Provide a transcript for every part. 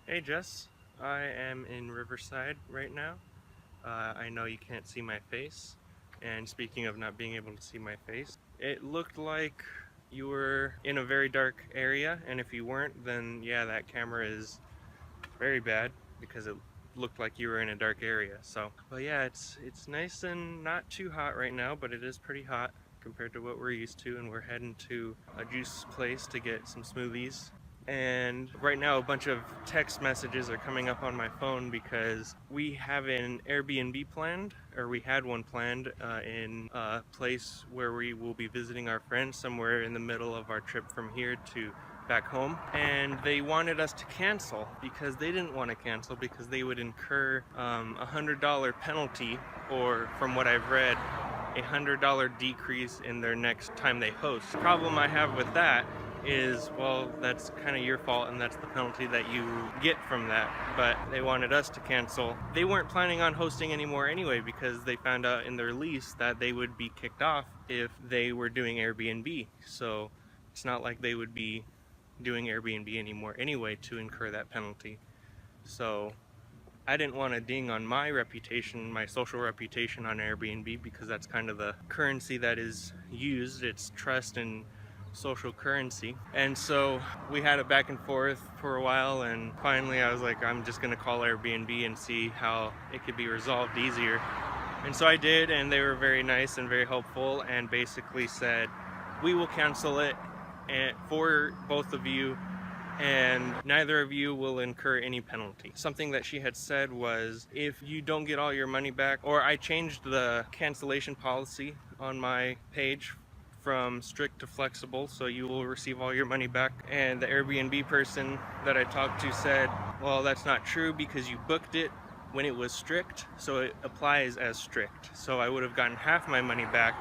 Hey Jess, I am in Riverside right now. I know you can't see my face, and speaking of not being able to see my face, it looked like you were in a very dark area, and if you weren't, then yeah, that camera is very bad because it looked like you were in a dark area. But yeah, it's nice and not too hot right now, but it is pretty hot compared to what we're used to, and we're heading to a juice place to get some smoothies. And right now a bunch of text messages are coming up on my phone because we have an Airbnb planned, or we had one planned in a place where we will be visiting our friends somewhere in the middle of our trip from here to back home, and they wanted us to cancel because they didn't want to cancel because they would incur $100 penalty, or from what I've read, $100 decrease in their next time they host. The problem I have with that is, well, that's kind of your fault, and that's the penalty that you get from that. But they wanted us to cancel. They weren't planning on hosting anymore anyway because they found out in their lease that they would be kicked off if they were doing Airbnb. So it's not like they would be doing Airbnb anymore anyway to incur that penalty. So I didn't want to ding on my reputation, my social reputation on Airbnb, because that's kind of the currency that is used. It's trust and social currency. And so we had it back and forth for a while, and finally I was like, I'm just gonna call Airbnb and see how it could be resolved easier. And so I did, and they were very nice and very helpful, and basically said, we will cancel it for both of you, and neither of you will incur any penalty. Something that she had said was, if you don't get all your money back, or I changed the cancellation policy on my page from strict to flexible, so you will receive all your money back. And the Airbnb person that I talked to said, well, that's not true because you booked it when it was strict, so it applies as strict. So I would have gotten half my money back,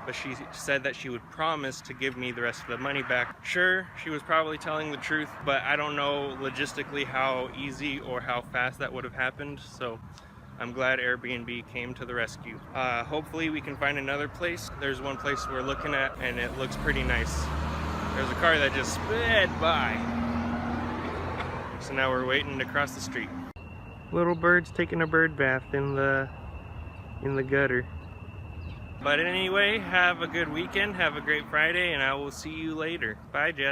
but she said that she would promise to give me the rest of the money back. Sure, she was probably telling the truth, but I don't know logistically how easy or how fast that would have happened. So I'm glad Airbnb came to the rescue. Hopefully we can find another place. There's one place we're looking at, and it looks pretty nice. There's a car that just sped by. So now we're waiting to cross the street. Little bird's taking a bird bath in the gutter. But anyway, have a good weekend, have a great Friday, and I will see you later. Bye, Jess.